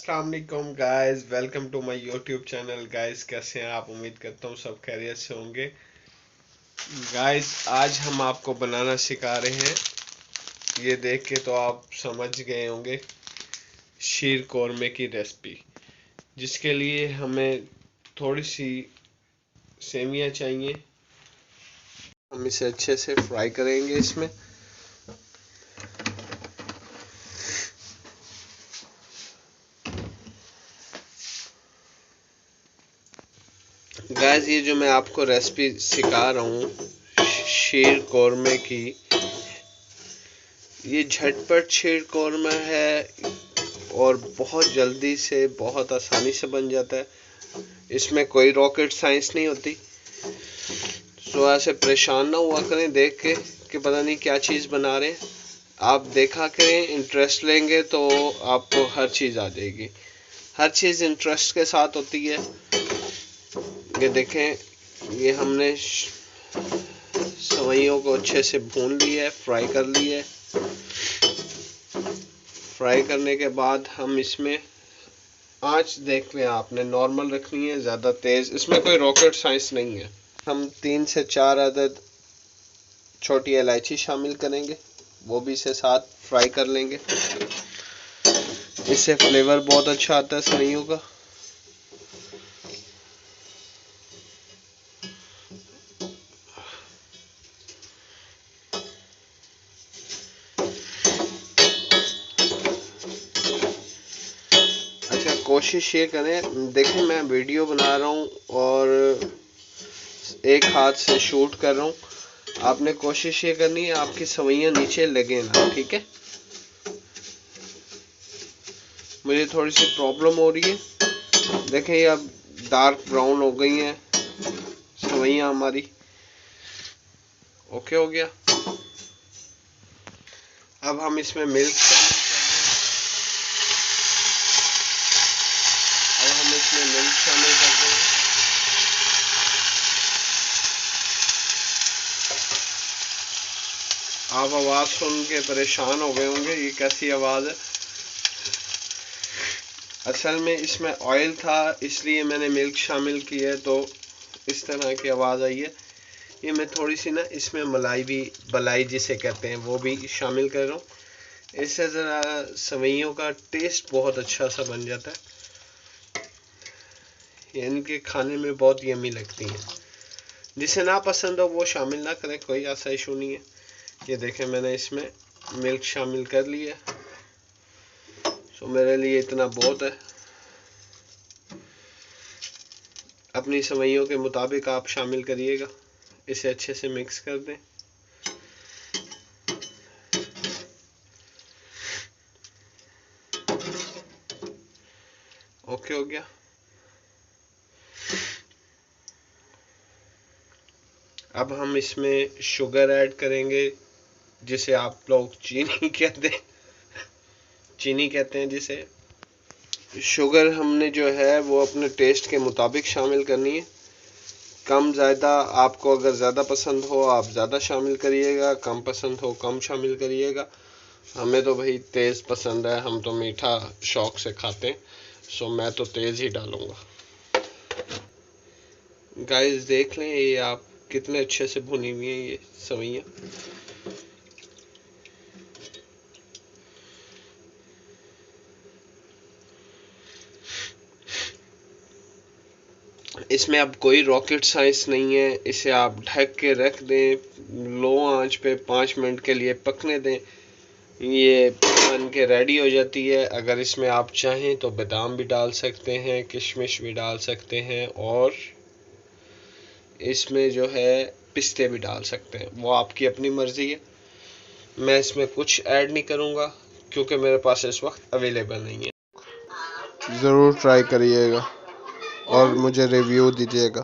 अस्सलाम वालेकुम guys, welcome to my YouTube channel. Guys कैसे हैं आप? उम्मीद करता हूँ सब खैरियत से होंगे। गाइस आज हम आपको बनाना सिखा रहे हैं, ये देख के तो आप समझ गए होंगे, शीर कौरमे की रेसिपी। जिसके लिए हमें थोड़ी सी सेमियाँ चाहिए। हम इसे अच्छे से फ्राई करेंगे। इसमें गाइस ये जो मैं आपको रेसिपी सिखा रहा हूँ शीर कौरमे की, ये झटपट शीर कौरमा है और बहुत जल्दी से बहुत आसानी से बन जाता है। इसमें कोई रॉकेट साइंस नहीं होती। सो ऐसे परेशान ना हुआ करें देख के कि पता नहीं क्या चीज़ बना रहे हैं। आप देखा करें, इंटरेस्ट लेंगे तो आपको हर चीज़ आ जाएगी। हर चीज़ इंटरेस्ट के साथ होती है। ये देखें, ये हमने सवैयों को अच्छे से भून लिया है, फ्राई कर लिया है। फ्राई करने के बाद हम इसमें आंच देख लें, आपने नॉर्मल रखनी है, ज़्यादा तेज़। इसमें कोई रॉकेट साइंस नहीं है। हम 3 से 4 अदद छोटी इलायची शामिल करेंगे, वो भी इसे साथ फ्राई कर लेंगे। इससे फ्लेवर बहुत अच्छा आता है सवैयों का। अच्छा, कोशिश ये करें, देखें मैं वीडियो बना रहा हूँ और एक हाथ से शूट कर रहा हूँ। आपने कोशिश ये करनी है आपकी सवैयाँ नीचे लगे ना, ठीक है। मुझे थोड़ी सी प्रॉब्लम हो रही है। देखें ये अब डार्क ब्राउन हो गई हैं सवैयाँ हमारी। ओके हो गया। अब हम इसमें मिल्क शामिल कर देंगे। आप आवाज़ सुन के परेशान हो गए होंगे, ये कैसी आवाज़ है। असल में इसमें ऑयल था, इसलिए मैंने मिल्क शामिल की है, तो इस तरह की आवाज़ आई है। ये मैं थोड़ी सी ना इसमें मलाई भी, बलाई जिसे कहते हैं, वो भी शामिल कर रहा हूँ। इससे ज़रा सवैयों का टेस्ट बहुत अच्छा सा बन जाता है। ये इनके खाने में बहुत यमी लगती हैं। जिसे ना पसंद हो वो शामिल ना करें, कोई ऐसा इशू नहीं है। ये देखें मैंने इसमें मिल्क शामिल कर लिया, तो मेरे लिए इतना बहुत है। अपनी सवैयों के मुताबिक आप शामिल करिएगा। इसे अच्छे से मिक्स कर दें। ओके हो गया। अब हम इसमें शुगर ऐड करेंगे, जिसे आप लोग चीनी कहते हैं, चीनी कहते हैं जिसे। शुगर हमने जो है वो अपने टेस्ट के मुताबिक शामिल करनी है। कम ज़्यादा, आपको अगर ज़्यादा पसंद हो आप ज़्यादा शामिल करिएगा, कम पसंद हो कम शामिल करिएगा। हमें तो भाई तेज़ पसंद है, हम तो मीठा शौक से खाते हैं, सो मैं तो तेज़ ही डालूँगा। गाइस देख लें, ये आप कितने अच्छे से भुनी हुई हैं ये सवैयाँ। इसमें अब कोई रॉकेट साइंस नहीं है। इसे आप ढक के रख दें, लो आंच पे 5 मिनट के लिए पकने दें। ये बन के रेडी हो जाती है। अगर इसमें आप चाहें तो बादाम भी डाल सकते हैं, किशमिश भी डाल सकते हैं, और इसमें जो है पिस्ते भी डाल सकते हैं, वो आपकी अपनी मर्ज़ी है। मैं इसमें कुछ ऐड नहीं करूँगा क्योंकि मेरे पास इस वक्त अवेलेबल नहीं है। ज़रूर ट्राई करिएगा और मुझे रिव्यू दीजिएगा।